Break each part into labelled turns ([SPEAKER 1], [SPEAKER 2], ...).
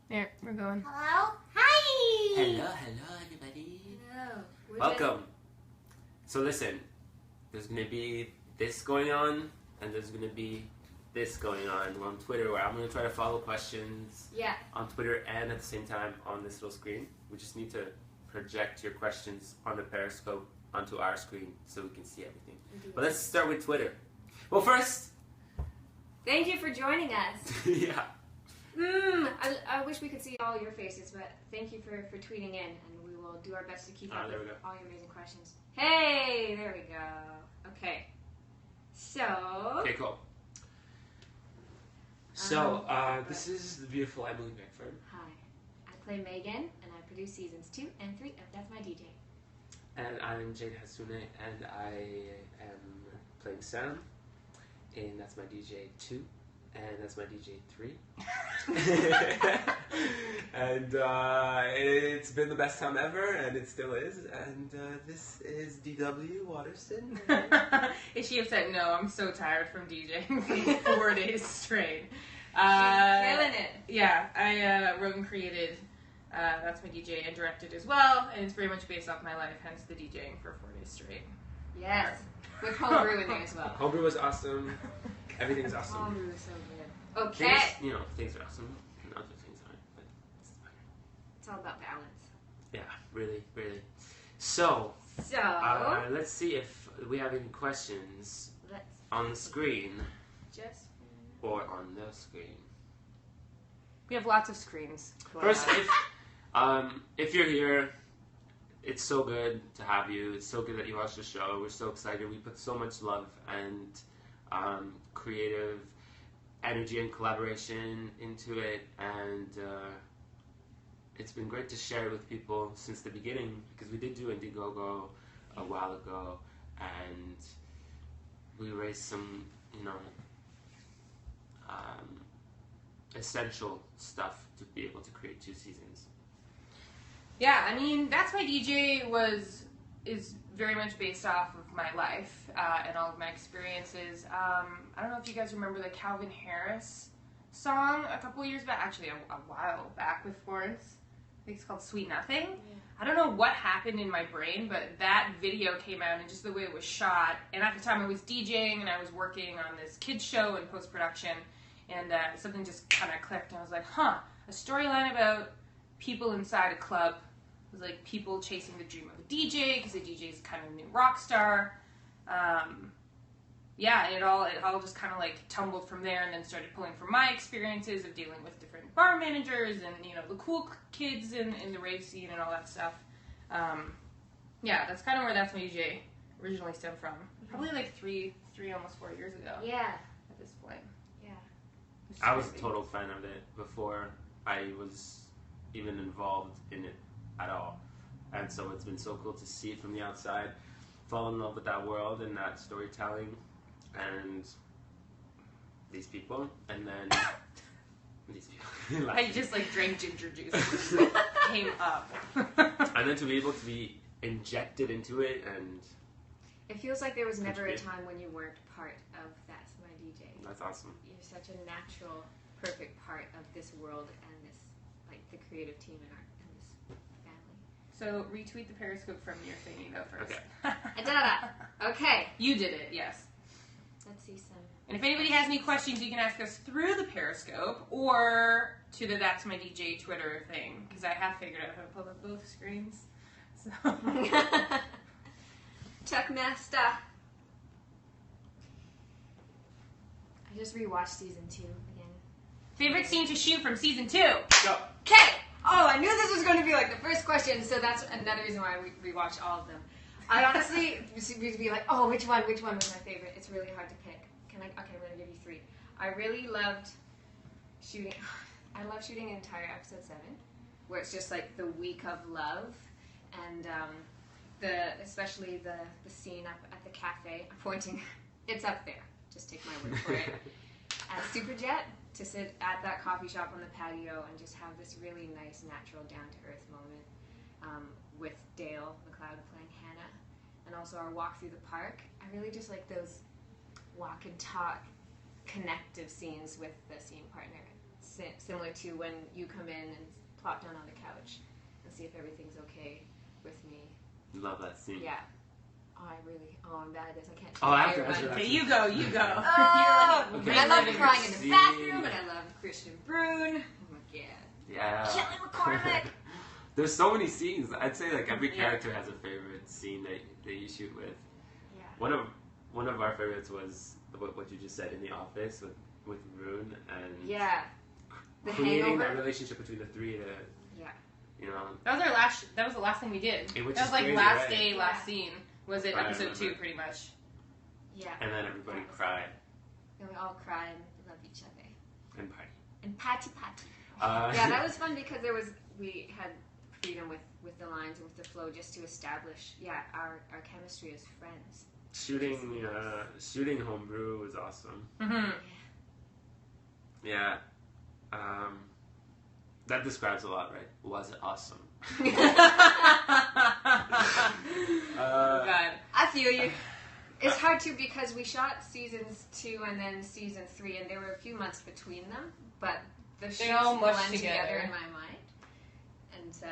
[SPEAKER 1] There, we're going.
[SPEAKER 2] Hello? Hi!
[SPEAKER 3] Hello everybody.
[SPEAKER 2] Hello.
[SPEAKER 3] Welcome. So listen, there's going to be this going on, and there's going to be this going on Twitter, where I'm going to try to follow questions on Twitter and at the same time on this little screen. We just need to project your questions on the Periscope onto our screen so we can see everything. But let's start with Twitter. Well, first,
[SPEAKER 2] thank you for joining us.
[SPEAKER 3] yeah.
[SPEAKER 2] I wish we could see all your faces, but thank you for tweeting in, and we will do our best to keep up with all your amazing questions. Hey, there we go. Okay. So.
[SPEAKER 3] Okay, cool. So, this is the beautiful Emily Piggford.
[SPEAKER 2] Hi. I play Megan, and I produce seasons 2 and 3 of That's My DJ.
[SPEAKER 3] And I'm Jade Hassoune, and I am playing Sam in That's My DJ 2, and That's My DJ 3. And it's been the best time ever, and it still is. And this is DW Waterson.
[SPEAKER 1] Is she upset? No, I'm so tired from DJing for 4 days straight.
[SPEAKER 2] Killing it.
[SPEAKER 1] Yeah, I wrote and created That's My DJ and directed as well, and it's very much based off my life, hence the DJing for 4 days straight.
[SPEAKER 2] Yes. With homebrew in there as well.
[SPEAKER 3] Homebrew was awesome. Everything's awesome.
[SPEAKER 2] Homebrew is so good. Okay.
[SPEAKER 3] Things are awesome. Not other things aren't, but it's fine.
[SPEAKER 2] It's all about balance.
[SPEAKER 3] Yeah, really, really. So, let's see if we have any questions on the screen or on the screen.
[SPEAKER 1] We have lots of screens.
[SPEAKER 3] First, if you're here, it's so good to have you. It's so good that you watched the show. We're so excited. We put so much love and creative energy and collaboration into it, and it's been great to share it with people since the beginning, because we did do Indiegogo a while ago, and we raised some, essential stuff to be able to create 2 seasons.
[SPEAKER 1] Yeah, I mean, That's My DJ is very much based off of my life and all of my experiences. I don't know if you guys remember the Calvin Harris song a couple years back, actually a while back with Forrest. I think it's called Sweet Nothing. Yeah. I don't know what happened in my brain, but that video came out and just the way it was shot. And at the time I was DJing and I was working on this kids show in post-production, and something just kind of clicked, and I was like, a storyline about people inside a club. It was like people chasing the dream of a DJ, because a DJ is kind of a new rock star. And it all just kind of like tumbled from there, and then started pulling from my experiences of dealing with different bar managers and the cool kids in the rave scene and all that stuff. That's kind of where That's My DJ originally stemmed from. Probably like three almost 4 years ago.
[SPEAKER 2] Yeah.
[SPEAKER 1] At this point.
[SPEAKER 2] Yeah.
[SPEAKER 3] I was a total fan of it before I was even involved in it at all, and so it's been so cool to see it from the outside, fall in love with that world and that storytelling and these people, and then these people.
[SPEAKER 1] I just drank ginger juice. Came up.
[SPEAKER 3] And then to be able to be injected into it, and
[SPEAKER 2] it feels like there was never a time when you weren't part of That's My DJ.
[SPEAKER 3] That's awesome.
[SPEAKER 2] You're such a natural, perfect part of this world and this, the creative team in this family.
[SPEAKER 1] So retweet the Periscope from your thingy though first.
[SPEAKER 3] Okay.
[SPEAKER 2] Okay.
[SPEAKER 1] You did it, yes.
[SPEAKER 2] Let's see some.
[SPEAKER 1] And if anybody has any questions, you can ask us through the Periscope or to the That's My DJ Twitter thing, because I have figured out how to pull up both screens. So.
[SPEAKER 2] Chuckmaster. I just rewatched season 2 again.
[SPEAKER 1] Favorite scene to shoot from season 2?
[SPEAKER 3] Go.
[SPEAKER 2] Okay. Oh, I knew this was going to be the first question, so that's another reason why we rewatched all of them. I honestly used to be like, oh, which one was my favorite? It's really hard to pick. Okay, I'm going to give you 3. I really loved shooting. I love shooting an entire episode 7, where it's just the week of love, and especially the scene up at the cafe. I'm pointing. It's up there. Just take my word for it. At Superjet, to sit at that coffee shop on the patio and just have this really nice, natural, down-to-earth moment with Dale McLeod playing Hannah, and also our walk through the park. I really just like those walk and talk connective scenes with the scene partner. It's similar to when you come in and plop down on the couch and see if everything's okay with me.
[SPEAKER 3] Love that scene.
[SPEAKER 2] Yeah. I'm bad at this. I can't.
[SPEAKER 3] Oh, I have to
[SPEAKER 2] everyone.
[SPEAKER 3] answer that.
[SPEAKER 1] Okay, you go.
[SPEAKER 2] Oh,
[SPEAKER 3] Okay.
[SPEAKER 2] and I love
[SPEAKER 3] Reliving
[SPEAKER 2] crying
[SPEAKER 3] the
[SPEAKER 2] in the
[SPEAKER 3] scene.
[SPEAKER 2] bathroom, and I love Christian Brune. Oh my god.
[SPEAKER 3] Yeah.
[SPEAKER 2] Kelly McCormick.
[SPEAKER 3] There's so many scenes. I'd say like every character has a favorite scene that you shoot with.
[SPEAKER 2] Yeah.
[SPEAKER 3] One of our favorites was what you just said in the office with Rune and
[SPEAKER 2] Yeah. The
[SPEAKER 3] creating
[SPEAKER 2] Hangover.
[SPEAKER 3] that relationship between the three.
[SPEAKER 2] Yeah.
[SPEAKER 3] You know.
[SPEAKER 1] That was the last thing we did.
[SPEAKER 3] Which
[SPEAKER 1] That
[SPEAKER 3] is
[SPEAKER 1] was like
[SPEAKER 3] crazy,
[SPEAKER 1] last
[SPEAKER 3] right?
[SPEAKER 1] day, last scene. Was it
[SPEAKER 3] Right, I
[SPEAKER 1] episode 2
[SPEAKER 3] remember.
[SPEAKER 1] pretty much?
[SPEAKER 2] Yeah.
[SPEAKER 3] And then everybody cried
[SPEAKER 2] And we all cry and love each other.
[SPEAKER 3] and party.
[SPEAKER 2] And patty. Yeah, that was fun because we had freedom with the lines and with the flow just to establish our chemistry as friends.
[SPEAKER 3] Shooting Homebrew was awesome.
[SPEAKER 1] Mm-hmm.
[SPEAKER 3] Yeah. That describes a lot, right? Was it awesome?
[SPEAKER 1] Oh, God.
[SPEAKER 2] I feel you. It's hard too because we shot seasons 2 and then season 3, and there were a few months between them, but the shoots
[SPEAKER 1] all mushed
[SPEAKER 2] blend together
[SPEAKER 1] together
[SPEAKER 2] in my mind. And so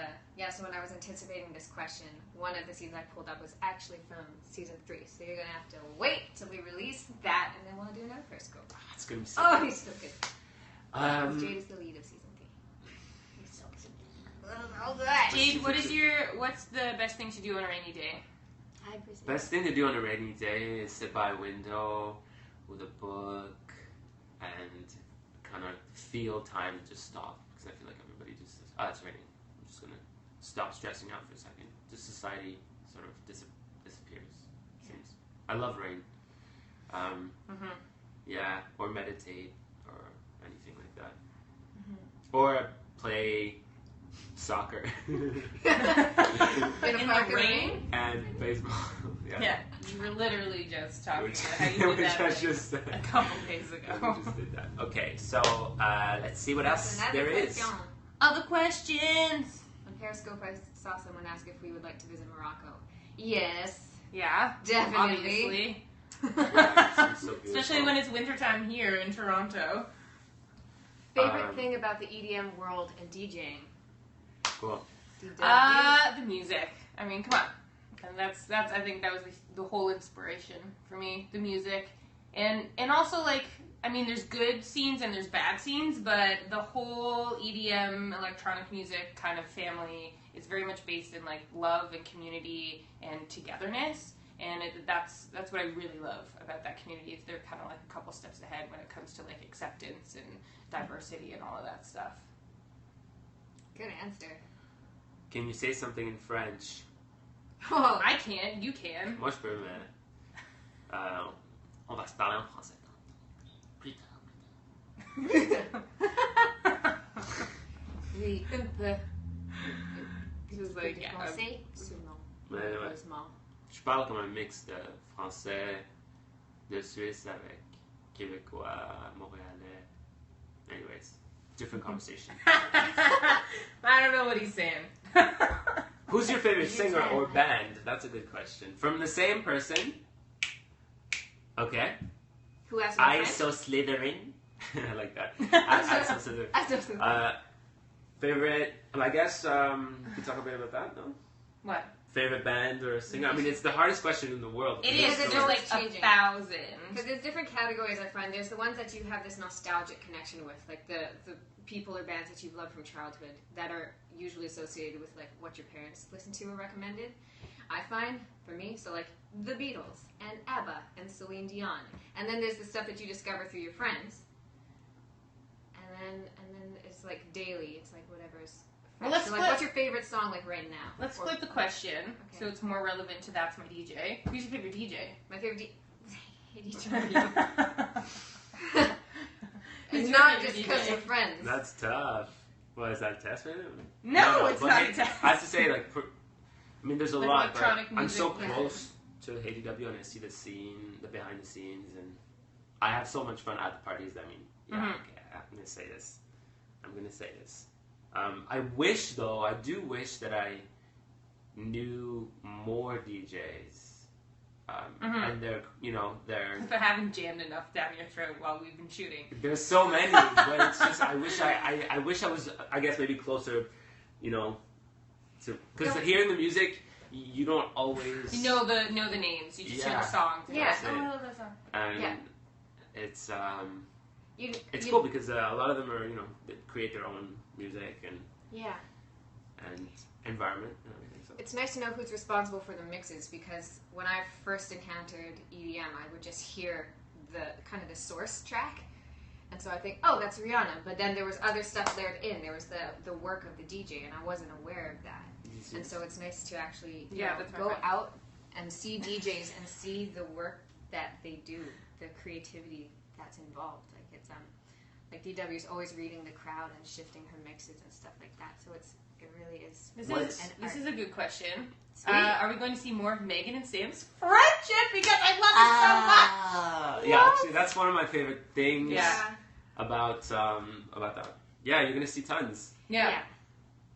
[SPEAKER 2] when I was anticipating this question, one of the scenes I pulled up was actually from season 3. So you're gonna have to wait till we release that, and then we'll do another Periscope.
[SPEAKER 3] It's gonna be so
[SPEAKER 2] Oh,
[SPEAKER 3] good.
[SPEAKER 2] he's so good. Jade is the lead of season 3. He's so good. Oh, good.
[SPEAKER 1] Jade, what's the best thing to do on a rainy day?
[SPEAKER 3] Best thing to do on a rainy day is sit by a window with a book and kind of feel time just stop, because I feel like everybody just says, it's raining. I'm just gonna stop stressing out for a second. Just society sort of disappears. Seems. I love rain. Yeah, or meditate or anything like that, or play soccer
[SPEAKER 2] In
[SPEAKER 1] In
[SPEAKER 2] park
[SPEAKER 1] the rain?
[SPEAKER 3] and baseball.
[SPEAKER 1] Yeah, you were literally just talking
[SPEAKER 3] Which,
[SPEAKER 1] about how you did
[SPEAKER 3] which
[SPEAKER 1] that
[SPEAKER 3] I
[SPEAKER 1] like
[SPEAKER 3] just said.
[SPEAKER 1] a couple days
[SPEAKER 3] We
[SPEAKER 1] ago.
[SPEAKER 3] just did that. Okay, so let's see what else there is.
[SPEAKER 1] Other questions?
[SPEAKER 2] On Periscope, I saw someone ask if we would like to visit Morocco. Yes,
[SPEAKER 1] Yeah,
[SPEAKER 2] definitely.
[SPEAKER 3] It's so beautiful.
[SPEAKER 1] Especially when it's wintertime here in Toronto.
[SPEAKER 2] Favorite thing about the EDM world and DJing?
[SPEAKER 3] Cool.
[SPEAKER 1] The music. I mean, come on. And that's I think that was the whole inspiration for me, the music. And also, like, I mean, there's good scenes and there's bad scenes, but the whole EDM electronic music kind of family is very much based in, like, love and community and togetherness. And that's what I really love about that community. Is they're kind of like a couple steps ahead when it comes to, like, acceptance and diversity and all of that stuff.
[SPEAKER 2] Good answer.
[SPEAKER 3] Can you say something in French?
[SPEAKER 2] Oh,
[SPEAKER 1] I can. You can.
[SPEAKER 3] Moi, je peux, mais on va se parler en français. Plus tard.
[SPEAKER 2] oui, un peu.
[SPEAKER 1] Just like, yeah.
[SPEAKER 2] Français, seulement.
[SPEAKER 3] Mais ouais.
[SPEAKER 2] Heureusement.
[SPEAKER 3] Je parle comme un mix de français, de Suisse avec québécois, montréalais. Anyways, different conversation.
[SPEAKER 1] I don't know what he's saying.
[SPEAKER 3] Who's your favorite singer or band? That's a good question. From the same person. Okay.
[SPEAKER 2] Who asked
[SPEAKER 3] I
[SPEAKER 2] me?
[SPEAKER 3] so Slytherin. I like that. I so Slytherin. Favorite. I guess we can talk a bit about that. No.
[SPEAKER 1] What?
[SPEAKER 3] Favorite band or singer? I mean, it's the hardest question in the world.
[SPEAKER 1] It
[SPEAKER 2] is,
[SPEAKER 1] is.
[SPEAKER 2] it's
[SPEAKER 1] There's
[SPEAKER 2] always
[SPEAKER 1] like
[SPEAKER 2] changing.
[SPEAKER 1] 1,000.
[SPEAKER 2] Because there's different categories, I find. There's the ones that you have this nostalgic connection with, like the people or bands that you've loved from childhood that are usually associated with like what your parents listened to or recommended. I find, for me, so like the Beatles and ABBA and Celine Dion. And then there's the stuff that you discover through your friends. And then it's like daily. It's like whatever's
[SPEAKER 1] Well, let's
[SPEAKER 2] so like,
[SPEAKER 1] flip.
[SPEAKER 2] what's your favorite song like right now?
[SPEAKER 1] Let's
[SPEAKER 2] Or-
[SPEAKER 1] flip the question
[SPEAKER 2] Okay.
[SPEAKER 1] so it's more relevant to That's My DJ. Who's your favorite DJ?
[SPEAKER 2] My favorite DJ.
[SPEAKER 1] Who's
[SPEAKER 2] It's
[SPEAKER 1] your
[SPEAKER 2] not
[SPEAKER 1] favorite
[SPEAKER 2] just because
[SPEAKER 1] DJ?
[SPEAKER 2] we're friends.
[SPEAKER 3] That's tough. Well, is that a test right now?
[SPEAKER 1] No, it's
[SPEAKER 3] but
[SPEAKER 1] not
[SPEAKER 3] hey,
[SPEAKER 1] a test.
[SPEAKER 3] I have to say, like, I mean, there's a
[SPEAKER 1] Like
[SPEAKER 3] lot, but
[SPEAKER 1] electronic
[SPEAKER 3] I'm so
[SPEAKER 1] music, yeah.
[SPEAKER 3] close to ADW and I see the scene, the behind the scenes, and I have so much fun at the parties. I mean, yeah,
[SPEAKER 1] Mhm.
[SPEAKER 3] okay, I'm gonna say this. I do wish that I knew more DJs and they're
[SPEAKER 1] But haven't jammed enough down your throat while we've been shooting.
[SPEAKER 3] there's so many, but it's just I wish I was, I guess, maybe closer, because hearing the music, you don't always
[SPEAKER 1] know the names. You just hear the songs.
[SPEAKER 2] Yeah.
[SPEAKER 1] Oh, I love that song.
[SPEAKER 3] And it's it's cool because a lot of them are they create their own music and environment and everything. So
[SPEAKER 2] It's nice to know who's responsible for the mixes, because when I first encountered EDM, I would just hear the kind of the source track, and so I think, oh, that's Rihanna. But then there was other stuff layered in. There was the work of the DJ, and I wasn't aware of that. And so it's nice to actually go out and see DJs and see the work that they do, the creativity that's involved. Like it's like DW is always reading the crowd and shifting her mixes and stuff like that. So it really is.
[SPEAKER 1] This is a good question. Are we going to see more of Megan and Sam's friendship? Because I love it so much.
[SPEAKER 3] Yeah, actually, that's one of my favorite things.
[SPEAKER 1] Yeah.
[SPEAKER 3] About that. Yeah, you're gonna see tons.
[SPEAKER 1] Yeah.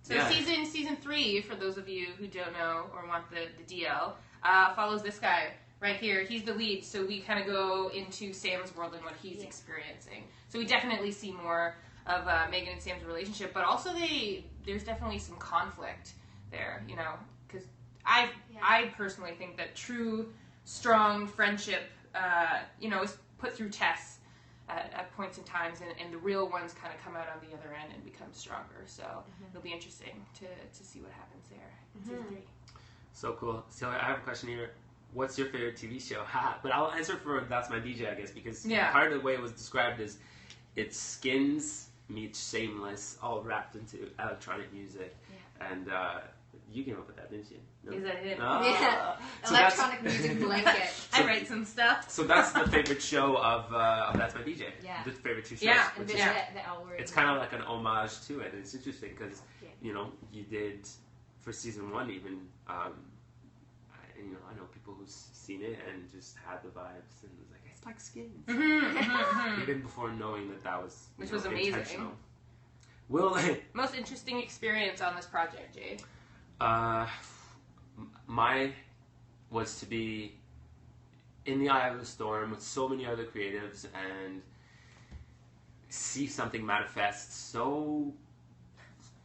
[SPEAKER 1] So season 3, for those of you who don't know or want the DL, follows this guy right here. He's the lead, so we kind of go into Sam's world and what he's experiencing. So we definitely see more of Megan and Sam's relationship, but also there's definitely some conflict there, because I personally think that true, strong friendship, is put through tests at points in times, and the real ones kind of come out on the other end and become stronger. So it'll be interesting to see what happens there in season 3. So
[SPEAKER 3] cool. So I have a question here. What's your favorite TV show? But I'll answer for That's My DJ, I guess, because part of the way it was described is it's Skins meets Shameless all wrapped into electronic music. And you came up with that, didn't you? No?
[SPEAKER 1] Is that it?
[SPEAKER 2] Yeah.
[SPEAKER 3] So
[SPEAKER 2] electronic music blanket.
[SPEAKER 1] I write some stuff.
[SPEAKER 3] So that's the favorite show of That's My DJ.
[SPEAKER 2] Yeah.
[SPEAKER 3] The favorite 2 shows.
[SPEAKER 2] Yeah.
[SPEAKER 3] Which
[SPEAKER 2] is,
[SPEAKER 3] it's kind of like an homage to it. It's interesting because, you did, for season 1 even, I know people who've seen it and just had the vibes and was like, it's like Skins. Even before knowing that was
[SPEAKER 1] which was amazing.
[SPEAKER 3] Intentional.
[SPEAKER 1] Most interesting experience on this project, Jade?
[SPEAKER 3] My was to be in the eye of the storm with so many other creatives and see something manifest so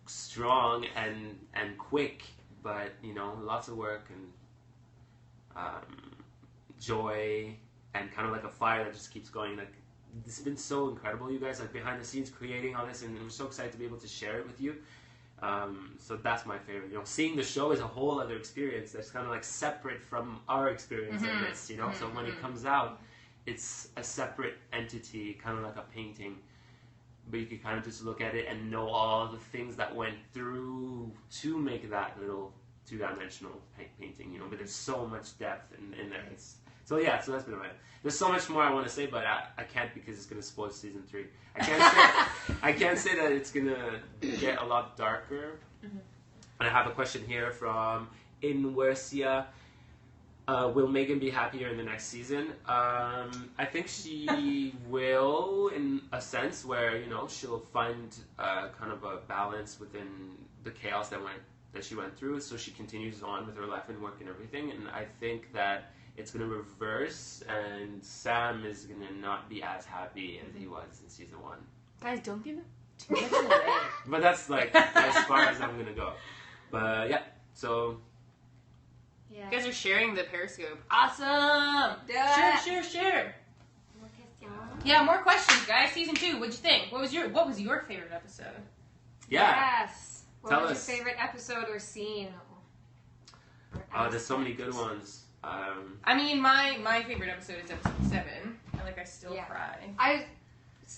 [SPEAKER 3] strong and quick, but lots of work and joy and kind of like a fire that just keeps going. Like, it's been so incredible, you guys, like behind the scenes creating all this, and we're so excited to be able to share it with you. So that's my favorite. Seeing the show is a whole other experience that's kind of like separate from our experience in this. So when it comes out, it's a separate entity, kind of like a painting. But you can kind of just look at it and know all the things that went through to make that little 2-dimensional painting. But there's so much depth in there. So that's been my. There's so much more I want to say, but I can't because it's going to spoil season 3. I can't say that it's going to get a lot darker. And I have a question here from Inwersia. Will Megan be happier in the next season? I think she will, in a sense where she'll find kind of a balance within the chaos that she went through. So she continues on with her life and work and everything. And I think that it's going to reverse, and Sam is going to not be as happy as he was in season 1.
[SPEAKER 1] Guys, don't give it too much away.
[SPEAKER 3] But that's like as far as I'm going to go. But so.
[SPEAKER 1] Yeah. You guys are sharing the Periscope. Awesome! Share.
[SPEAKER 2] More questions?
[SPEAKER 1] Yeah, more questions, guys. Season 2, what'd you think? What was your favorite episode?
[SPEAKER 3] Yeah.
[SPEAKER 2] Yes. What was your favorite episode or scene?
[SPEAKER 3] There's so many good ones.
[SPEAKER 1] My favorite episode is episode 7. I still cry.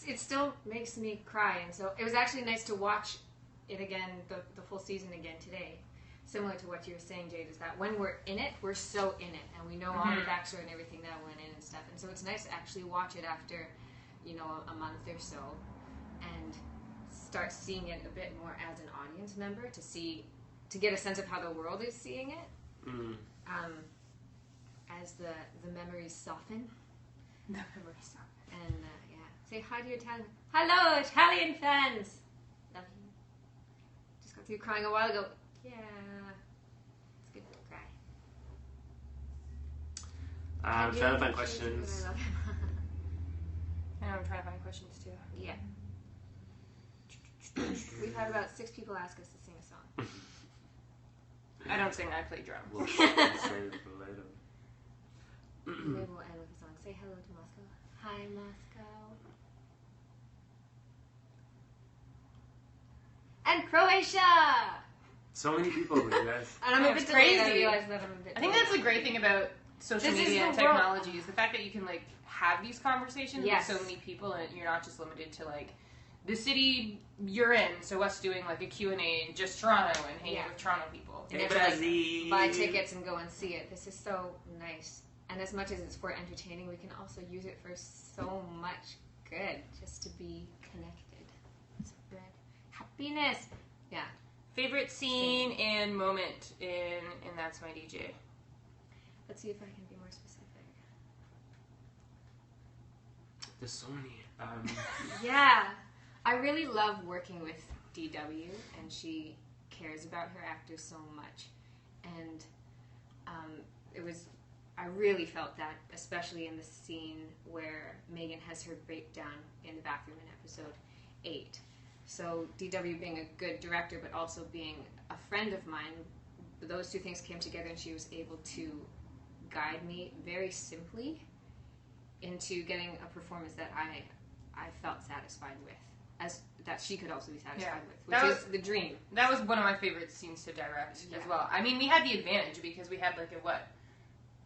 [SPEAKER 2] It still makes me cry, and so it was actually nice to watch it again, the full season again today. Similar to what you were saying, Jade, is that when we're in it, we're so in it, and we know all the backstory and everything that went in and stuff. And so it's nice to actually watch it after, a month or so, and start seeing it a bit more as an audience member to get a sense of how the world is seeing it. As the memories soften.
[SPEAKER 1] The memories soften.
[SPEAKER 2] And, say hi to your Italian. Hello, Italian fans! Love you. Just got through crying a while ago. Yeah. It's good to
[SPEAKER 3] I'm trying to find questions.
[SPEAKER 1] I know, I'm trying to find questions too.
[SPEAKER 2] Yeah. We've had about 6 people ask us to sing a song.
[SPEAKER 1] I don't sing, I play drums.
[SPEAKER 3] We'll save it for later.
[SPEAKER 2] Maybe we'll end with a song. Say hello to Moscow. Hi, Moscow. And Croatia!
[SPEAKER 3] So many people, you guys.
[SPEAKER 2] And I'm
[SPEAKER 1] Yeah,
[SPEAKER 2] a bit
[SPEAKER 1] it's
[SPEAKER 2] delayed. I
[SPEAKER 1] crazy.
[SPEAKER 2] realize that I'm a bit
[SPEAKER 1] I think that's the great thing about social
[SPEAKER 2] This is
[SPEAKER 1] media and
[SPEAKER 2] the world.
[SPEAKER 1] technology is the fact that you can like have these conversations
[SPEAKER 2] Yes.
[SPEAKER 1] with so many people, and you're not just limited to like the city you're in. So us doing like a Q&A in just Toronto and hanging
[SPEAKER 2] Yeah.
[SPEAKER 1] with Toronto people.
[SPEAKER 2] And
[SPEAKER 3] Hey,
[SPEAKER 2] then, like,
[SPEAKER 3] Brazil.
[SPEAKER 2] buy tickets and go and see it. This is so nice. And as much as it's for entertaining, we can also use it for so much good. Just to be connected. Spread happiness. Yeah.
[SPEAKER 1] Favorite scene and moment in That's My DJ.
[SPEAKER 2] Let's see if I can be more specific.
[SPEAKER 3] There's so many.
[SPEAKER 2] Yeah. I really love working with DW, and she cares about her actors so much. And I really felt that, especially in the scene where Megan has her breakdown in the bathroom in episode 8. So DW being a good director, but also being a friend of mine, those two things came together, and she was able to guide me very simply into getting a performance that I felt satisfied with, as that she could also be satisfied with, which
[SPEAKER 1] That
[SPEAKER 2] is the dream.
[SPEAKER 1] That was one of my favorite scenes to direct as
[SPEAKER 2] Yeah.
[SPEAKER 1] well. I mean, we had the advantage because we had like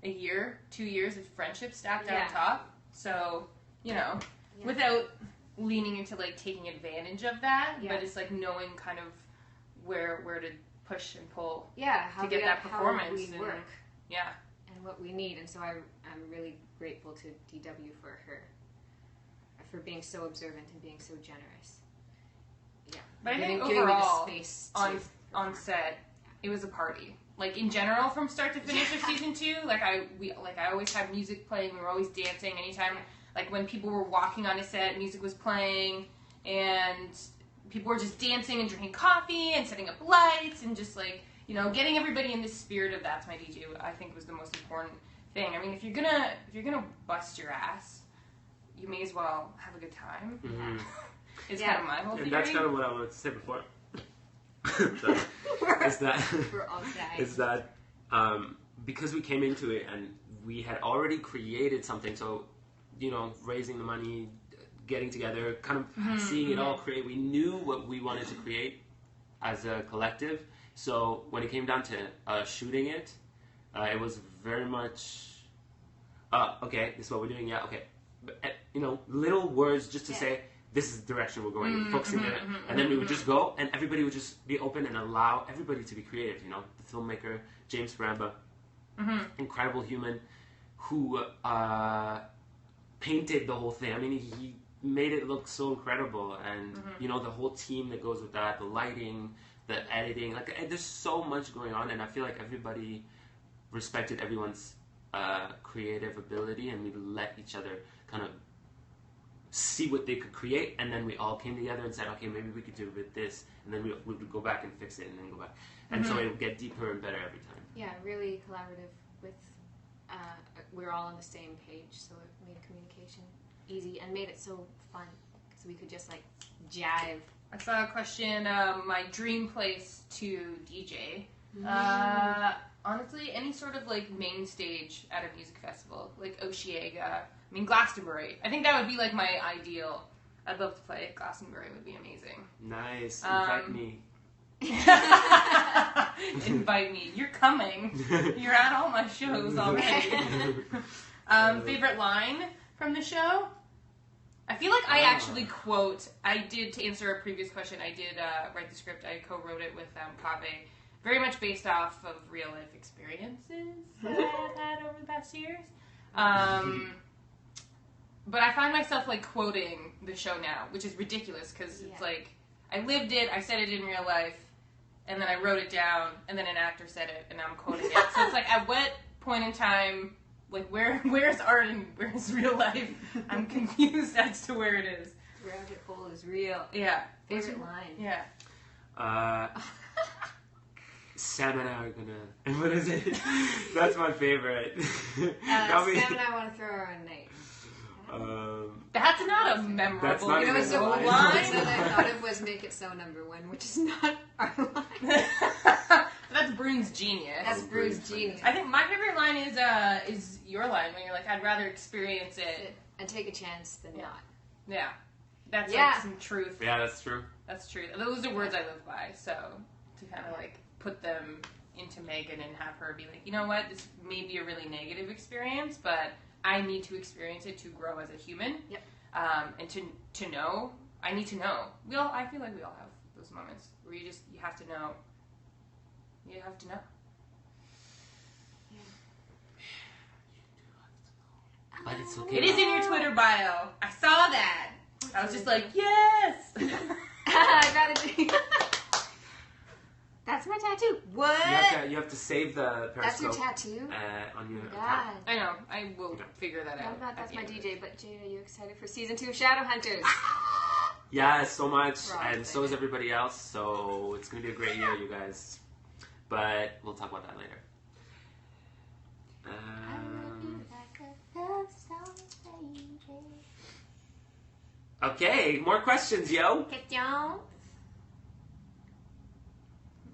[SPEAKER 1] a year, 2 years of friendship stacked
[SPEAKER 2] Yeah.
[SPEAKER 1] on top. So, you know,
[SPEAKER 2] Yeah.
[SPEAKER 1] without leaning into like taking advantage of that,
[SPEAKER 2] Yeah.
[SPEAKER 1] but it's like knowing kind of where to push and pull.
[SPEAKER 2] Yeah, how
[SPEAKER 1] To get that performance
[SPEAKER 2] how we
[SPEAKER 1] and-
[SPEAKER 2] work,
[SPEAKER 1] Yeah.
[SPEAKER 2] and what we need. And so I'm really grateful to DW for being so observant and being so generous. Yeah,
[SPEAKER 1] But I
[SPEAKER 2] Giving-
[SPEAKER 1] think
[SPEAKER 2] giving me the
[SPEAKER 1] overall,
[SPEAKER 2] space to
[SPEAKER 1] on
[SPEAKER 2] perform.
[SPEAKER 1] set, it was a party. Like in general, from start to finish of season 2, I always had music playing. We were always dancing. Anytime, like when people were walking on a set, music was playing, and people were just dancing and drinking coffee and setting up lights and just like getting everybody in the spirit of That's My DJ. I think was the most important thing. I mean, if you're gonna bust your ass, you may as well have a good time.
[SPEAKER 3] Mm-hmm.
[SPEAKER 1] It's
[SPEAKER 2] Yeah.
[SPEAKER 1] kind of my whole
[SPEAKER 3] And
[SPEAKER 1] theory.
[SPEAKER 3] that's kind of what I wanted to say before. is that
[SPEAKER 2] We're all sad.
[SPEAKER 3] is that because we came into it and we had already created something, so raising the money, getting together, kind of seeing it all create. We knew what we wanted to create as a collective. So when it came down to shooting it, it was very much okay. This is what we're doing. Yeah, okay. But, little words just to say, this is the direction we're going, we're focusing on it. And then we would just go, and everybody would just be open and allow everybody to be creative. The filmmaker, James Baramba, incredible human, who painted the whole thing. I mean, he made it look so incredible. And, the whole team that goes with that, the lighting, the editing. There's so much going on, and I feel like everybody respected everyone's creative ability, and we let each other kind of see what they could create, and then we all came together and said, okay, maybe we could do it with this, and then we would go back and fix it, and then go back, and so it would get deeper and better every time.
[SPEAKER 2] Yeah, really collaborative with. We're all on the same page, so it made communication easy and made it so fun because we could just jive.
[SPEAKER 1] I saw a question, my dream place to DJ. Honestly, any sort of main stage at a music festival, like Osheaga. I mean, Glastonbury. I think that would be my ideal. I'd love to play it. Glastonbury would be amazing.
[SPEAKER 3] Nice. Invite me.
[SPEAKER 1] Invite me. You're coming. You're at all my shows already. Favorite line from the show? I feel like I actually to answer a previous question, I did write the script. I co-wrote it with Kave. Very much based off of real life experiences that I've had over the past years. But I find myself quoting the show now, which is ridiculous because it's I lived it, I said it in real life, and then I wrote it down, and then an actor said it, and now I'm quoting it. So it's at what point in time, where's art and where's real life? I'm confused as to where it is.
[SPEAKER 2] Rabbit hole is real.
[SPEAKER 1] Yeah.
[SPEAKER 2] Favorite line?
[SPEAKER 1] Yeah.
[SPEAKER 3] Sam and I are gonna. And what is it? That's my favorite.
[SPEAKER 2] Sam and I want to throw our own night.
[SPEAKER 1] That's not a memorable.
[SPEAKER 3] That's not
[SPEAKER 2] You know,
[SPEAKER 3] even
[SPEAKER 2] the
[SPEAKER 3] a line.
[SPEAKER 2] line that I thought of was "Make It So" #1, which is not our line.
[SPEAKER 1] That's Brune's genius.
[SPEAKER 2] That's Bruce's genius.
[SPEAKER 1] I think my favorite line is your line when you're like, I'd rather experience it
[SPEAKER 2] And take a chance than not.
[SPEAKER 1] Yeah. That's
[SPEAKER 2] Yeah.
[SPEAKER 1] like some truth.
[SPEAKER 3] Yeah, that's true.
[SPEAKER 1] That's true. Those are words I live by. So to kind of like put them into Megan and have her be like, you know what, this may be a really negative experience, but I need to experience it to grow as a human.
[SPEAKER 2] Yep.
[SPEAKER 1] And to know, I need to know. I feel like we all have those moments where you have to know. You have to know.
[SPEAKER 3] But it's okay.
[SPEAKER 1] It is in your Twitter bio. I saw that. I was just like, yes.
[SPEAKER 2] I got it. That's my tattoo. What?
[SPEAKER 3] You have to save the Periscope.
[SPEAKER 2] That's your tattoo?
[SPEAKER 3] On your
[SPEAKER 2] God.
[SPEAKER 1] I know. I will figure that out.
[SPEAKER 2] That's my DJ. But Jade, are you excited for season 2 of Shadowhunters?
[SPEAKER 3] Yeah, so much,
[SPEAKER 2] We're all
[SPEAKER 3] and so is
[SPEAKER 2] excited.
[SPEAKER 3] everybody else. So it's gonna be a great year, you guys. But we'll talk about that later. Okay, more questions, yo.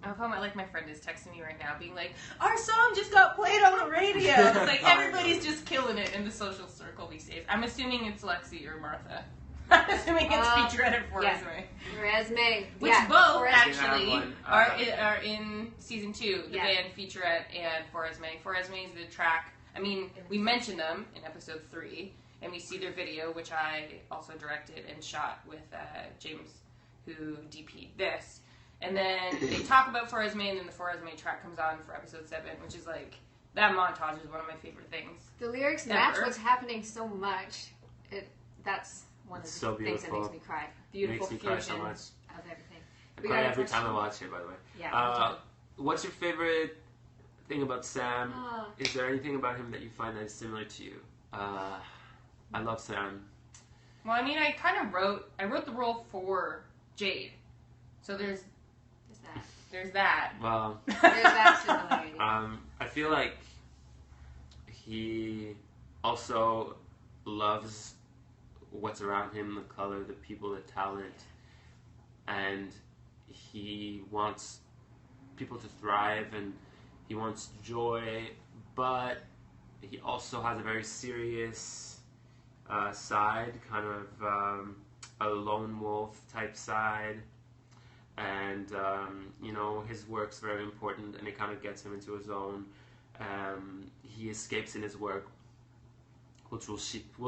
[SPEAKER 1] I feel like my friend is texting me right now, being like, "Our song just got played on the radio." It's like everybody's just killing it in the social circle these days. I'm assuming it's Lexi or Martha. I'm assuming it's featurette and Resume.
[SPEAKER 2] Resume.
[SPEAKER 1] Which both
[SPEAKER 2] Resume.
[SPEAKER 1] actually
[SPEAKER 3] one.
[SPEAKER 1] are in season 2, the
[SPEAKER 2] Yeah.
[SPEAKER 1] band Featurette and Resume. Resume is the track. I mean, we mentioned them in episode 3, and we see their video, which I also directed and shot with James, who DP'd this. And then they talk about Resume, and then the Resume track comes on for episode 7, which is like, that montage is one of my favorite things.
[SPEAKER 2] The lyrics
[SPEAKER 1] Ever.
[SPEAKER 2] match what's happening so much. That's one of the
[SPEAKER 3] So
[SPEAKER 2] things that makes
[SPEAKER 3] beautiful.
[SPEAKER 2] me cry.
[SPEAKER 1] Beautiful
[SPEAKER 3] Makes me cry so
[SPEAKER 1] fusion
[SPEAKER 3] much.
[SPEAKER 2] Of everything.
[SPEAKER 3] I
[SPEAKER 2] We
[SPEAKER 3] cry
[SPEAKER 2] got a
[SPEAKER 3] every time I
[SPEAKER 2] question?
[SPEAKER 3] watch it, by the way.
[SPEAKER 2] Yeah.
[SPEAKER 3] What's your favorite thing about Sam?
[SPEAKER 2] Oh.
[SPEAKER 3] Is there anything about him that you find that is similar to you? I love Sam.
[SPEAKER 1] Well, I mean, I wrote the role for Jade. So there's that.
[SPEAKER 3] Well,
[SPEAKER 2] There's that similarity.
[SPEAKER 3] I feel like he also loves what's around him, the color, the people, the talent, and he wants people to thrive and he wants joy, but he also has a very serious side, kind of a lone wolf type side. And, his work's very important, and it kind of gets him into his own. He escapes in his work, which we'll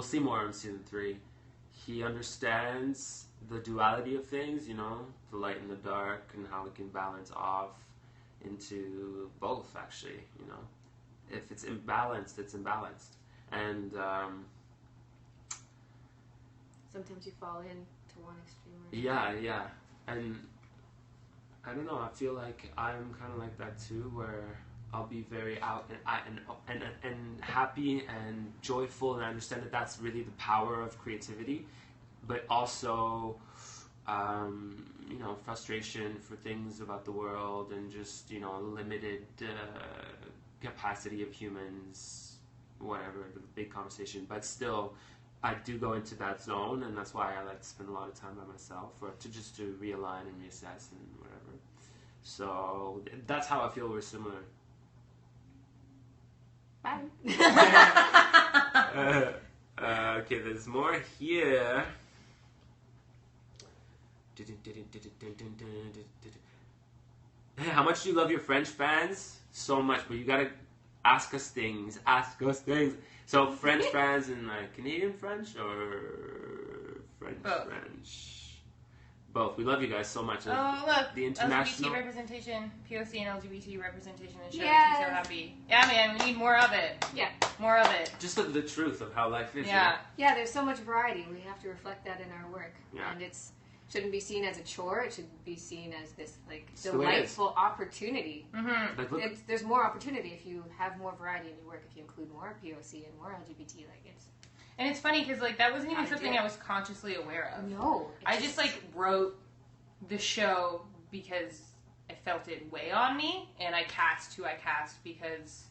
[SPEAKER 3] see more in season 3. He understands the duality of things, the light and the dark, and how it can balance off into both, actually, If it's imbalanced, it's imbalanced. And,
[SPEAKER 2] Sometimes you fall into one extreme.
[SPEAKER 3] yeah. And I don't know, I feel like I'm kind of like that too, where I'll be very out and happy and joyful, and I understand that that's really the power of creativity, but also, frustration for things about the world and just, limited capacity of humans, whatever, the big conversation, but still, I do go into that zone, and that's why I like to spend a lot of time by myself, or to realign and reassess and whatever. So that's how I feel we're similar.
[SPEAKER 2] Bye.
[SPEAKER 3] Okay, there's more here. How much do you love your French fans? So much, but you gotta ask us things. So French fans and Canadian French or French
[SPEAKER 1] Both.
[SPEAKER 3] French? Both. We love you guys so much.
[SPEAKER 1] Oh, look.
[SPEAKER 3] The international-
[SPEAKER 1] LGBT representation, POC and LGBT representation in show
[SPEAKER 2] Yes.
[SPEAKER 1] makes me so happy. Yeah, man, we need more of it.
[SPEAKER 2] Yeah.
[SPEAKER 1] More of it.
[SPEAKER 3] Just the truth of how life is.
[SPEAKER 1] Yeah.
[SPEAKER 2] Yeah, there's so much variety. We have to reflect that in our work.
[SPEAKER 3] Yeah.
[SPEAKER 2] And it shouldn't be seen as a chore. It should be seen as this
[SPEAKER 3] the way it is.
[SPEAKER 2] delightful opportunity.
[SPEAKER 1] Mm-hmm.
[SPEAKER 3] Like, look,
[SPEAKER 2] There's more opportunity if you have more variety in your work. If you include more POC and more LGBT,
[SPEAKER 1] And it's funny because that wasn't even
[SPEAKER 2] I
[SPEAKER 1] something
[SPEAKER 2] did.
[SPEAKER 1] I was consciously aware of.
[SPEAKER 2] no.
[SPEAKER 1] I just wrote the show because I felt it weigh on me, and I cast who I cast because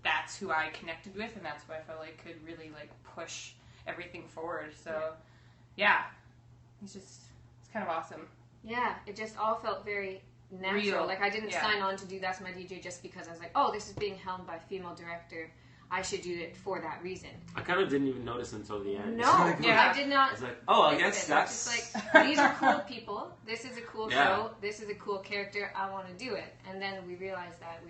[SPEAKER 1] that's who I connected with, and that's who I felt like could really like push everything forward. So, yeah, it's kind of awesome.
[SPEAKER 2] Yeah, it just all felt very natural.
[SPEAKER 1] Real.
[SPEAKER 2] Like I didn't sign on to do That's My DJ just because I was like, oh, this is being helmed by a female director. I should do it for that reason.
[SPEAKER 3] I kind of didn't even notice until the end.
[SPEAKER 2] No, I did not.
[SPEAKER 3] I was like, oh, I guess that's...
[SPEAKER 2] Just like, these are cool people. This is a cool show. This is a cool character. I want to do it. And then we realized that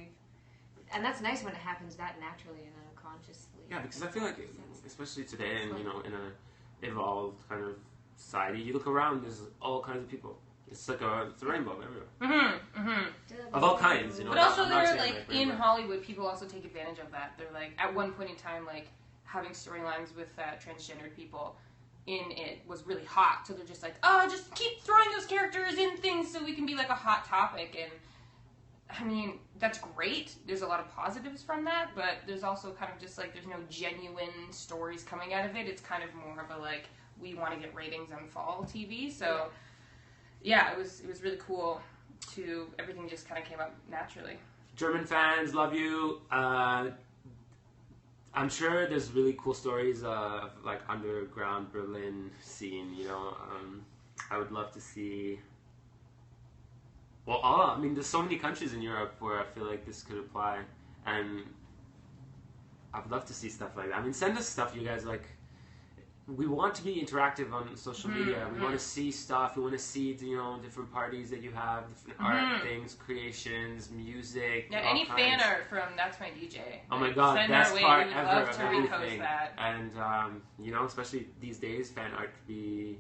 [SPEAKER 2] and that's nice when it happens that naturally and unconsciously.
[SPEAKER 3] Yeah, because I feel like, especially today and, you know, in a evolved kind of society, you look around, there's all kinds of people. It's like it's a rainbow everywhere. Of all kinds, you know.
[SPEAKER 1] But also, they're like in Hollywood, people also take advantage of that. They're like, at one point in time, like having storylines with transgendered people in it was really hot. So they're just like, oh, just keep throwing those characters in things so we can be like a hot topic. And I mean, that's great. There's a lot of positives from that, but there's also kind of just like, there's no genuine stories coming out of it. It's kind of more of a like, we want to get ratings on fall TV. So yeah, it was really cool to, everything just kind of came up naturally.
[SPEAKER 3] German fans, love you. I'm sure there's really cool stories of like underground Berlin scene, you know. I would love to see, well, I mean, there's so many countries in Europe where I feel like this could apply, and I would love to see stuff like that. I mean, send us stuff, you guys, like, we want to be interactive on social media. We want to see stuff. We want to see, you know, different parties that you have, different art things, creations, music.
[SPEAKER 1] Yeah, any fan art from That's My DJ.
[SPEAKER 3] Oh my god, best part ever
[SPEAKER 1] love
[SPEAKER 3] of
[SPEAKER 1] to
[SPEAKER 3] everything.
[SPEAKER 1] repost that.
[SPEAKER 3] And, you know, especially these days, fan art could be,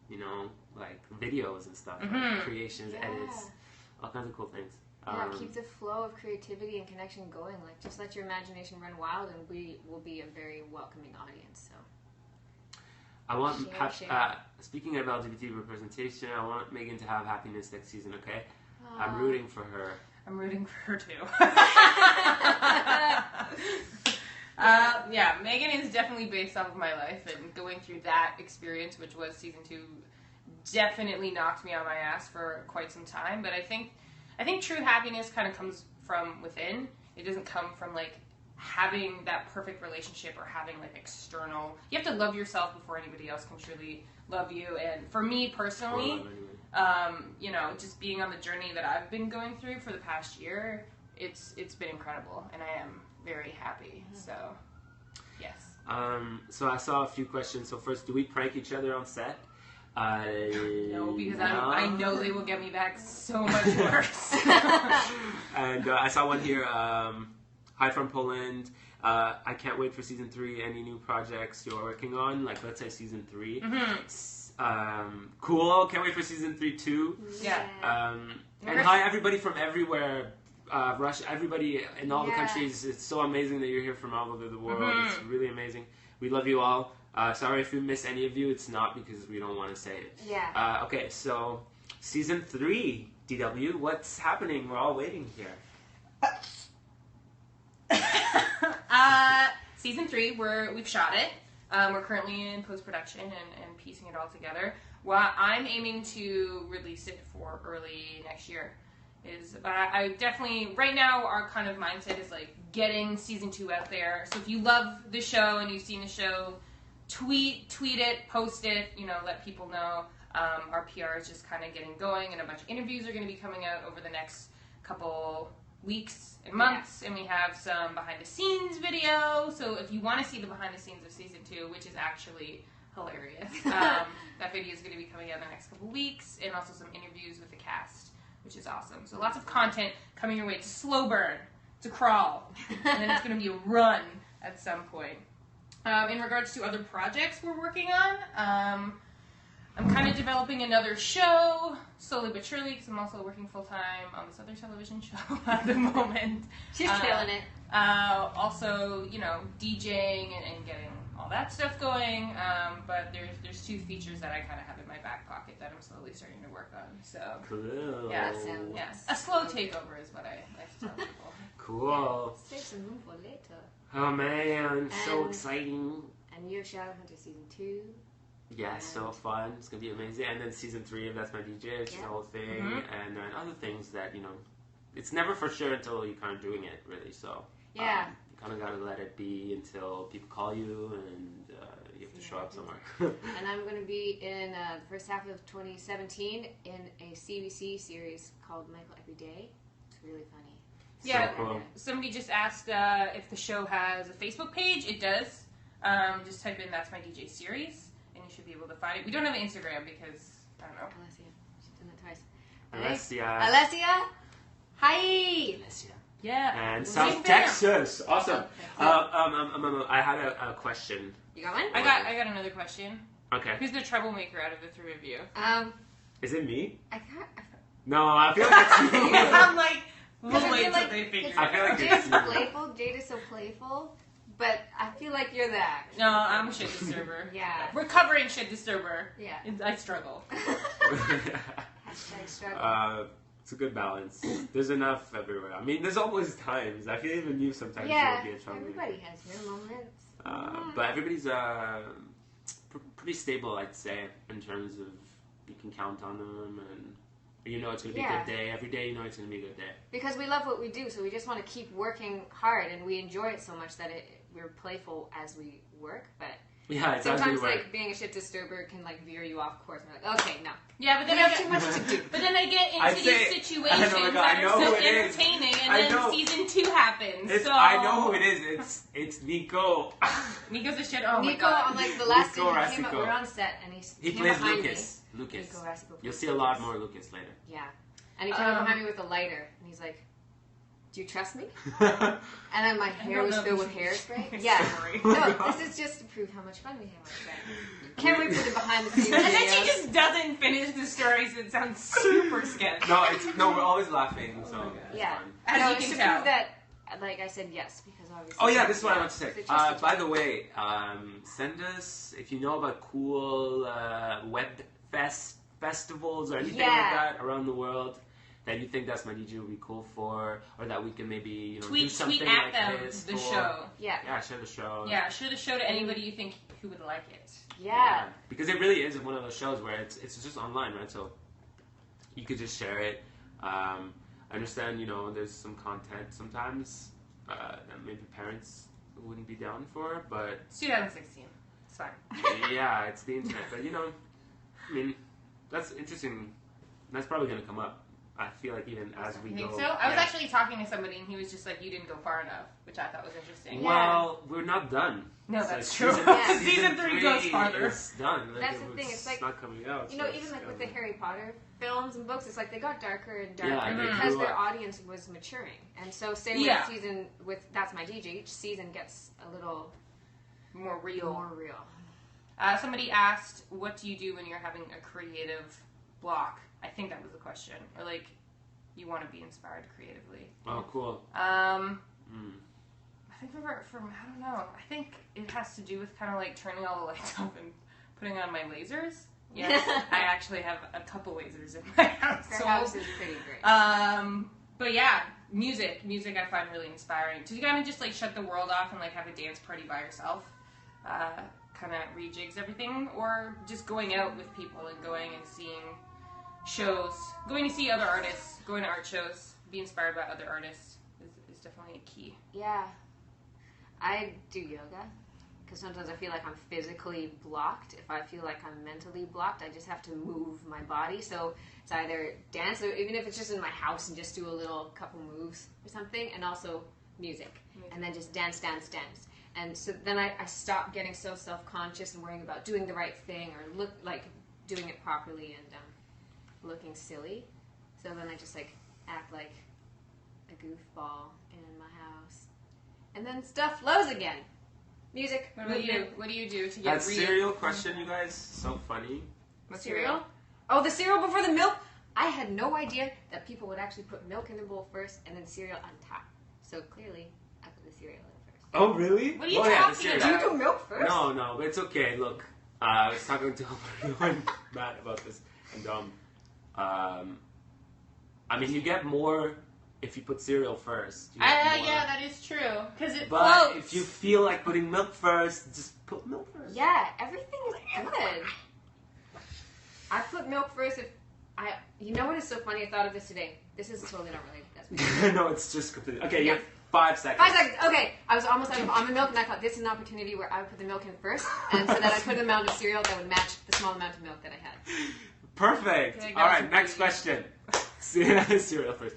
[SPEAKER 3] you know, like videos and stuff, like creations, edits, all kinds of cool things.
[SPEAKER 2] Yeah, keep the flow of creativity and connection going. Like, just let your imagination run wild, and we will be a very welcoming audience. So.
[SPEAKER 3] I want, speaking of LGBT representation, I want Megan to have happiness next season, okay? I'm rooting for her.
[SPEAKER 1] I'm rooting for her too. Yeah, Megan is definitely based off of my life, and going through that experience, which was season 2, definitely knocked me on my ass for quite some time. But I think true happiness kind of comes from within. It doesn't come from like having that perfect relationship or having like external. You have to love yourself before anybody else can truly love you. And for me personally, you know, just being on the journey that I've been going through for the past year, it's been incredible, and I am very happy. So yes.
[SPEAKER 3] So I saw a few questions. So first, do we prank each other on set?
[SPEAKER 1] No, because I know they will get me back so much worse.
[SPEAKER 3] And I saw one here. Hi from Poland. I can't wait for season 3. Any new projects you're working on? Like, let's say season 3. Cool. Can't wait for season 3 too.
[SPEAKER 1] Yeah.
[SPEAKER 3] And hi everybody from everywhere. Russia, everybody in all the countries. It's so amazing that you're here from all over the world. It's really amazing. We love you all. Sorry if we miss any of you. It's not because we don't want to say it.
[SPEAKER 2] Yeah.
[SPEAKER 3] Okay, so season 3, DW. What's happening? We're all waiting here.
[SPEAKER 1] Season 3, we've shot it. We're currently in post-production and piecing it all together. Well, I'm aiming to release it for early next year. I definitely, right now, our kind of mindset is like getting season 2 out there. So if you love the show and you've seen the show, tweet it, post it, you know, let people know. Our PR is just kind of getting going, and a bunch of interviews are going to be coming out over the next couple weeks and months, and we have some behind the scenes video. So if you want to see the behind the scenes of season 2, which is actually hilarious, that video is going to be coming out in the next couple weeks, and also some interviews with the cast, which is awesome. So lots of content coming your way. It's a slow burn, it's a crawl, and then it's going to be a run at some point. In regards to other projects we're working on, I'm kind of developing another show, slowly but surely, because I'm also working full-time on this other television show at the moment.
[SPEAKER 2] She's killing it.
[SPEAKER 1] Also, you know, DJing and getting all that stuff going. But there's 2 features that I kind of have in my back pocket that I'm slowly starting to work on. So,
[SPEAKER 3] cool.
[SPEAKER 1] Yeah, a slow takeover is what I like to tell people.
[SPEAKER 3] Cool.
[SPEAKER 2] Save some room for later.
[SPEAKER 3] Oh man, so exciting.
[SPEAKER 2] And you're Shadowhunter season 2.
[SPEAKER 3] Yeah, it's so fun. It's going to be amazing. And then season 3 of That's My DJ, which is the whole thing. And then other things that, it's never for sure until you're kind of doing it, really. So, you kind of got to let it be until people call you and you have to show up somewhere.
[SPEAKER 2] And I'm going to be in the first half of 2017 in a CBC series called Michael Every Day. It's really funny.
[SPEAKER 1] Yeah,
[SPEAKER 3] so cool.
[SPEAKER 1] Somebody just asked if the show has a Facebook page. It does. Just type in That's My DJ series, and you should be able to find it. We don't have an Instagram because, I don't know.
[SPEAKER 2] Alessia. She's done that twice.
[SPEAKER 3] Alessia.
[SPEAKER 2] Hi!
[SPEAKER 3] Alessia.
[SPEAKER 1] Yeah.
[SPEAKER 3] And South Texas. Awesome. I had a question.
[SPEAKER 2] You got one?
[SPEAKER 1] I got another question.
[SPEAKER 3] Okay.
[SPEAKER 1] Who's the troublemaker out of the 3 of you?
[SPEAKER 3] Is it me?
[SPEAKER 2] No,
[SPEAKER 3] I feel like it's me.
[SPEAKER 1] I'm like, we'll wait till they figure it out.
[SPEAKER 3] I feel like
[SPEAKER 2] Jade's playful. Jade is so playful, but I feel like you're the action.
[SPEAKER 1] No, I'm a shit disturber.
[SPEAKER 2] Yeah.
[SPEAKER 1] Recovering shit disturber.
[SPEAKER 2] Yeah.
[SPEAKER 1] I struggle.
[SPEAKER 2] Hashtag struggle.
[SPEAKER 3] It's a good balance. There's enough everywhere. I mean, there's always times. I feel even you sometimes
[SPEAKER 2] Yeah,
[SPEAKER 3] will be a troublemaker.
[SPEAKER 2] everybody has their moments.
[SPEAKER 3] But everybody's pretty stable, I'd say, in terms of you can count on them and you know it's going to be a good day. Every day you know it's going to be a good day.
[SPEAKER 2] Because we love what we do, so we just want to keep working hard, and we enjoy it so much that we're playful as we work, but
[SPEAKER 3] yeah, it's
[SPEAKER 2] sometimes like being a shit disturber can like veer you off course. And we're like, okay, no.
[SPEAKER 1] Yeah, but then
[SPEAKER 2] we have too much to do.
[SPEAKER 1] But then I get into these situations that are so entertaining, and then season 2 happens.
[SPEAKER 3] I know who it is. It's Nico.
[SPEAKER 1] Nico's a shit. Oh my
[SPEAKER 2] Nico,
[SPEAKER 1] God.
[SPEAKER 2] on like the last
[SPEAKER 3] Nico
[SPEAKER 2] scene, he came up.
[SPEAKER 3] Rasico.
[SPEAKER 2] We were on set, and he came
[SPEAKER 3] plays
[SPEAKER 2] behind
[SPEAKER 3] Lucas.
[SPEAKER 2] me.
[SPEAKER 3] Lucas.
[SPEAKER 2] Nico Rasico
[SPEAKER 3] You'll
[SPEAKER 2] plays
[SPEAKER 3] see a lot more Lucas later.
[SPEAKER 2] Yeah, and he came up behind me with a lighter, and he's like, "Do you trust me?" And then my hair was filled with hairspray. Yeah. No, this is just to prove how much fun we have on set. Can't wait for the behind the scenes
[SPEAKER 1] And then
[SPEAKER 2] videos.
[SPEAKER 1] she just doesn't finish the story, so it sounds super sketchy.
[SPEAKER 3] No, we're always laughing, so it's
[SPEAKER 2] Yeah.
[SPEAKER 3] fun.
[SPEAKER 1] As
[SPEAKER 2] No,
[SPEAKER 1] you
[SPEAKER 2] it's
[SPEAKER 1] can
[SPEAKER 2] to
[SPEAKER 1] tell.
[SPEAKER 2] prove that, like I said, yes, because obviously.
[SPEAKER 3] Oh yeah, this is what I want to say.
[SPEAKER 2] It's just
[SPEAKER 3] By the way, send us if you know about cool web festivals or anything like that around the world that you think That's My DJ would be cool for, or that we can maybe do something
[SPEAKER 1] tweet at
[SPEAKER 3] like
[SPEAKER 1] them
[SPEAKER 3] this
[SPEAKER 1] the
[SPEAKER 3] for.
[SPEAKER 1] show.
[SPEAKER 3] Yeah, share the show.
[SPEAKER 1] Yeah, share the show to anybody you think who would like it.
[SPEAKER 2] Yeah.
[SPEAKER 3] Because it really is one of those shows where it's just online, right? So you could just share it. I understand, there's some content sometimes that maybe parents wouldn't be down for, but
[SPEAKER 1] It's 2016. It's fine.
[SPEAKER 3] yeah, it's the internet. But I mean, that's interesting. That's probably going to come up. I feel like even as we
[SPEAKER 1] You think
[SPEAKER 3] go.
[SPEAKER 1] so? I was actually talking to somebody, and he was just like, "You didn't go far enough," which I thought was interesting.
[SPEAKER 3] Well, we're not done.
[SPEAKER 1] No,
[SPEAKER 3] So
[SPEAKER 1] that's true. Season 3 goes farther.
[SPEAKER 3] It's done.
[SPEAKER 2] That's the thing. It's like
[SPEAKER 3] not coming out.
[SPEAKER 2] even like with the Harry Potter films and books, it's like they got darker and darker
[SPEAKER 3] Yeah, they
[SPEAKER 2] because
[SPEAKER 3] grew
[SPEAKER 2] their
[SPEAKER 3] up.
[SPEAKER 2] audience was maturing. And so same with That's My DJ. Each season gets a little
[SPEAKER 1] More real.
[SPEAKER 2] more real.
[SPEAKER 1] Somebody asked, "What do you do when you're having a creative block?" I think that was the question, or like, you want to be inspired creatively.
[SPEAKER 3] Oh, cool.
[SPEAKER 1] I think from I don't know. I think it has to do with kind of like turning all the lights off and putting on my lasers. Yes, I actually have a couple lasers in my house.
[SPEAKER 2] Her house is pretty great.
[SPEAKER 1] But yeah, music I find really inspiring. To kind of just like shut the world off and like have a dance party by yourself. Kind of rejigs everything, or just going out with people and going and seeing shows, going to see other artists, going to art shows, be inspired by other artists is definitely a key.
[SPEAKER 2] Yeah. I do yoga because sometimes I feel like I'm physically blocked. If I feel like I'm mentally blocked, I just have to move my body. So it's either dance, or even if it's just in my house and just do a little couple moves or something, and also music. And then just dance. And so then I stop getting so self-conscious and worrying about doing the right thing or look like doing it properly and looking silly. So then I just like act like a goofball in my house. And then stuff flows again. Music.
[SPEAKER 1] What about you? What do you do to get
[SPEAKER 3] That cereal question, you guys, so funny.
[SPEAKER 1] What
[SPEAKER 2] cereal? Oh, the cereal before the milk? I had no idea that people would actually put milk in the bowl first and then cereal on top. So clearly, I put the cereal in first.
[SPEAKER 3] Oh, really?
[SPEAKER 1] What are you
[SPEAKER 3] the
[SPEAKER 1] talking
[SPEAKER 3] cereal.
[SPEAKER 1] about?
[SPEAKER 2] Do you do milk first?
[SPEAKER 3] No, but it's okay. Look, I was talking to everyone mad about this, and I mean, you get more if you put cereal first. You get more.
[SPEAKER 1] Yeah, that is true. Because it
[SPEAKER 3] But
[SPEAKER 1] floats.
[SPEAKER 3] if you feel like putting milk first, just put milk first.
[SPEAKER 2] Yeah, everything is good. I put milk first. You know what is so funny? I thought of this today. This is totally not related. That's
[SPEAKER 3] No, it's just completely... Okay, you
[SPEAKER 2] Yeah.
[SPEAKER 3] have 5 seconds.
[SPEAKER 2] 5 seconds. Okay, I was almost out of almond milk, and I thought this is an opportunity where I would put the milk in first, and so that I put an amount of cereal that would match the small amount of milk that I had.
[SPEAKER 3] Perfect.
[SPEAKER 1] Okay,
[SPEAKER 3] All right,
[SPEAKER 1] guys.
[SPEAKER 3] next question. Cereal first.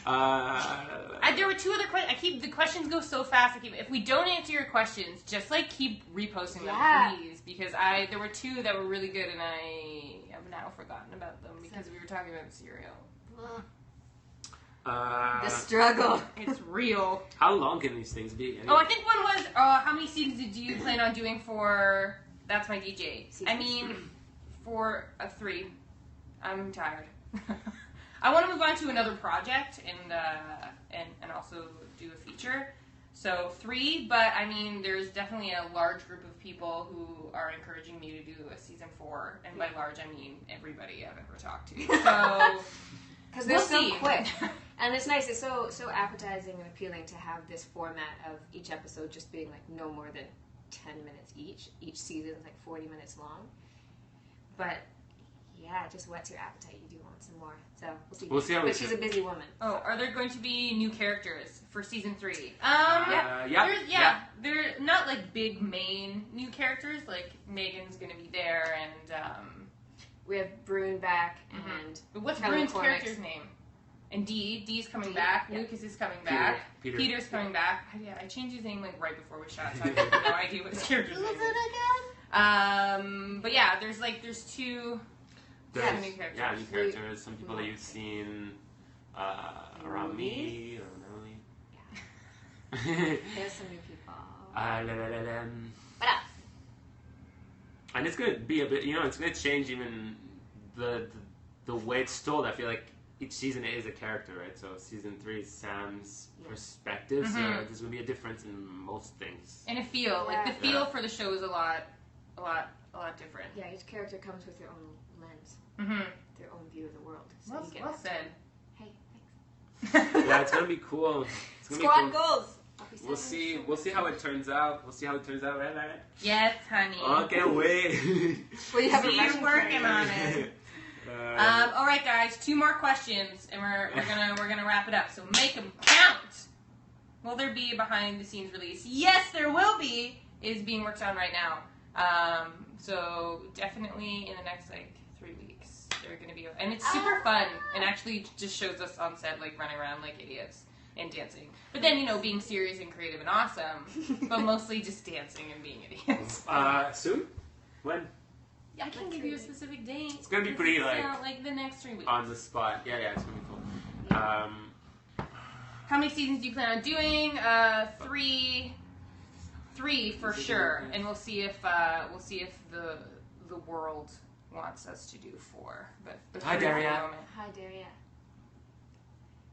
[SPEAKER 1] There were 2 other questions. The questions go so fast. If we don't answer your questions, just like keep reposting them,
[SPEAKER 2] Yeah.
[SPEAKER 1] please, because there were 2 that were really good, and I have now forgotten about them because we were talking about cereal.
[SPEAKER 2] The struggle.
[SPEAKER 1] It's real.
[SPEAKER 3] How long can these things be?
[SPEAKER 1] Oh, I think one was how many seasons did you plan on doing for That's My DJ? I mean, for a 3. I'm tired. I want to move on to another project and also do a feature. So 3, but I mean, there's definitely a large group of people who are encouraging me to do a season 4, and by large I mean everybody I've ever talked to. So
[SPEAKER 2] Because they're
[SPEAKER 1] we'll
[SPEAKER 2] so
[SPEAKER 1] see.
[SPEAKER 2] quick. And it's nice. It's so appetizing and appealing to have this format of each episode just being like no more than 10 minutes each. Each season is like 40 minutes long. But yeah, it just whets your appetite. You do want some more. So we'll see.
[SPEAKER 3] We'll see how
[SPEAKER 2] but
[SPEAKER 3] we
[SPEAKER 2] she's
[SPEAKER 3] do.
[SPEAKER 2] a busy woman.
[SPEAKER 1] Oh, are there going to be new characters for season 3?
[SPEAKER 3] Yeah.
[SPEAKER 1] They're not like big main new characters. Like Megan's gonna be there, and
[SPEAKER 2] We have Brune back and
[SPEAKER 1] but what's
[SPEAKER 2] Kelly
[SPEAKER 1] Brune's
[SPEAKER 2] McCormick's
[SPEAKER 1] character's name? And D's coming back.
[SPEAKER 2] Yeah.
[SPEAKER 1] Lucas is coming back.
[SPEAKER 3] Peter.
[SPEAKER 1] Peter's coming back. I changed his name like right before we shot, so I have no idea what his character's name is. But yeah, there's 2.
[SPEAKER 3] There's,
[SPEAKER 1] new characters.
[SPEAKER 3] Yeah, new characters. Some people that you've seen around me. Or
[SPEAKER 2] there's some new people. But
[SPEAKER 3] and it's gonna be a bit. It's gonna change even the way it's told. I feel like each season is a character, right? So season 3 is Sam's perspective. So there's gonna be a difference in most things.
[SPEAKER 1] And a feel. Like the feel for the show is a lot different.
[SPEAKER 2] yeah, each character comes with their own lens,
[SPEAKER 1] Mm-hmm.
[SPEAKER 2] their own view of the world. So
[SPEAKER 1] Well,
[SPEAKER 2] you get
[SPEAKER 1] well
[SPEAKER 2] that.
[SPEAKER 1] said.
[SPEAKER 2] Hey, thanks.
[SPEAKER 3] Yeah, it's gonna be cool. It's gonna
[SPEAKER 2] Squad
[SPEAKER 3] be cool.
[SPEAKER 2] goals.
[SPEAKER 3] We'll see. We'll see how it turns out. Right?
[SPEAKER 1] Yes, honey.
[SPEAKER 3] Okay, wait.
[SPEAKER 2] Well, you have a
[SPEAKER 1] You're
[SPEAKER 2] Russian
[SPEAKER 1] working
[SPEAKER 2] character.
[SPEAKER 1] on it. All right, guys. 2 more questions, and we're gonna wrap it up. So make them count. Will there be a behind the scenes release? Yes, there will be. Is being worked on right now. So definitely in the next 3 weeks, they're gonna be, and it's super fun, and actually just shows us on set like running around like idiots and dancing. But then being serious and creative and awesome, but mostly just dancing and being idiots.
[SPEAKER 3] Soon? When?
[SPEAKER 1] I can't give you a specific date.
[SPEAKER 3] It's gonna be pretty,
[SPEAKER 1] like the next 3 weeks.
[SPEAKER 3] On the spot. Yeah, it's gonna be cool.
[SPEAKER 1] How many seasons do you plan on doing? 3 for sure, and we'll see if the world wants us to do 4. But
[SPEAKER 3] Hi,
[SPEAKER 1] 3 for the
[SPEAKER 3] Daria.
[SPEAKER 1] moment.
[SPEAKER 2] Hi, Daria.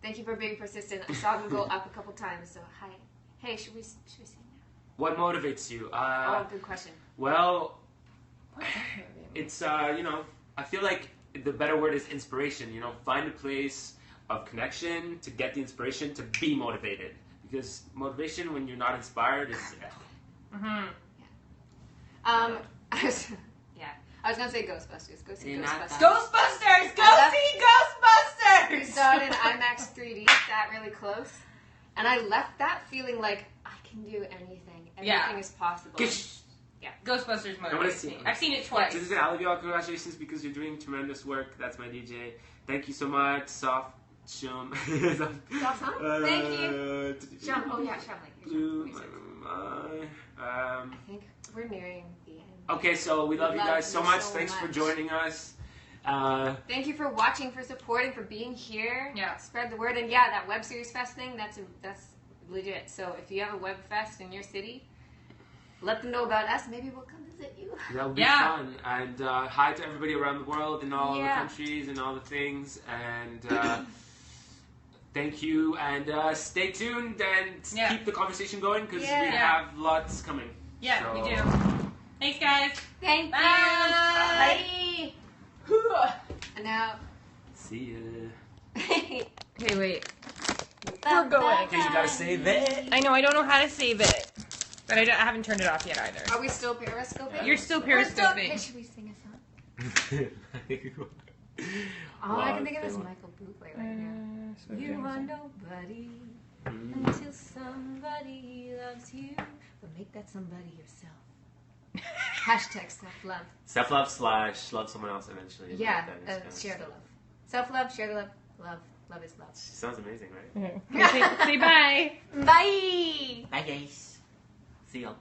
[SPEAKER 2] Thank you for being persistent. I saw them go up a couple times, so hi. Hey, should we sing now?
[SPEAKER 3] What motivates you?
[SPEAKER 2] Good question.
[SPEAKER 3] Well,
[SPEAKER 1] What does that mean?
[SPEAKER 3] it's I feel like the better word is inspiration. Find a place of connection to get the inspiration to be motivated. Because motivation when you're not inspired is
[SPEAKER 1] Mm-hmm.
[SPEAKER 2] I was gonna say Ghostbusters. Go see
[SPEAKER 3] You're not
[SPEAKER 2] Ghostbusters.
[SPEAKER 1] Ghostbusters! Go
[SPEAKER 2] I love-
[SPEAKER 1] see Ghostbusters!
[SPEAKER 2] We saw it in IMAX 3D, sat really close, and I left that feeling like I can do anything. Everything is possible.
[SPEAKER 1] Ghostbusters
[SPEAKER 3] wanna
[SPEAKER 1] motivates
[SPEAKER 3] see
[SPEAKER 1] me.
[SPEAKER 3] it.
[SPEAKER 1] I've seen it twice.
[SPEAKER 3] Just all of y'all, congratulations because you're doing tremendous work. That's my DJ. Thank you so much, Soft Shum.
[SPEAKER 2] Thank you. Sean, Sean,
[SPEAKER 3] Blue,
[SPEAKER 2] I think we're nearing the end.
[SPEAKER 3] Okay, so we love you guys so
[SPEAKER 2] you
[SPEAKER 3] much.
[SPEAKER 2] so
[SPEAKER 3] Thanks for
[SPEAKER 2] much.
[SPEAKER 3] joining us.
[SPEAKER 2] Thank you for watching, for supporting, for being here.
[SPEAKER 1] Yeah.
[SPEAKER 2] Spread the word. And yeah, that Web Series Fest thing, that's legit. So if you have a Web Fest in your city, let them know about us. Maybe we'll come visit you.
[SPEAKER 3] That'll be fun. And hi to everybody around the world in all the countries and all the things. And thank you. And stay tuned and keep the conversation going because we have lots coming.
[SPEAKER 1] Yeah,
[SPEAKER 3] so.
[SPEAKER 1] we do. Thanks, guys.
[SPEAKER 2] Thank
[SPEAKER 1] Bye.
[SPEAKER 2] you. Bye. And now.
[SPEAKER 3] See ya.
[SPEAKER 1] Okay, wait.
[SPEAKER 2] We're
[SPEAKER 1] going.
[SPEAKER 3] Okay, you gotta save it.
[SPEAKER 1] I know, I don't know how to save it. But I haven't turned it off yet either.
[SPEAKER 2] Are we still periscoping?
[SPEAKER 1] You're still
[SPEAKER 2] We're still-
[SPEAKER 1] periscoping.
[SPEAKER 2] Hey, should we sing a song? All I can think of is Michael Bublé right now. You are nobody until somebody loves you. But make that somebody yourself. Hashtag self-love.
[SPEAKER 3] Self-love / love someone else eventually.
[SPEAKER 2] Yeah, share the love. Self-love, share the love. Love is love.
[SPEAKER 3] She sounds amazing, right?
[SPEAKER 1] Say bye.
[SPEAKER 2] Bye.
[SPEAKER 3] Bye, guys. See y'all.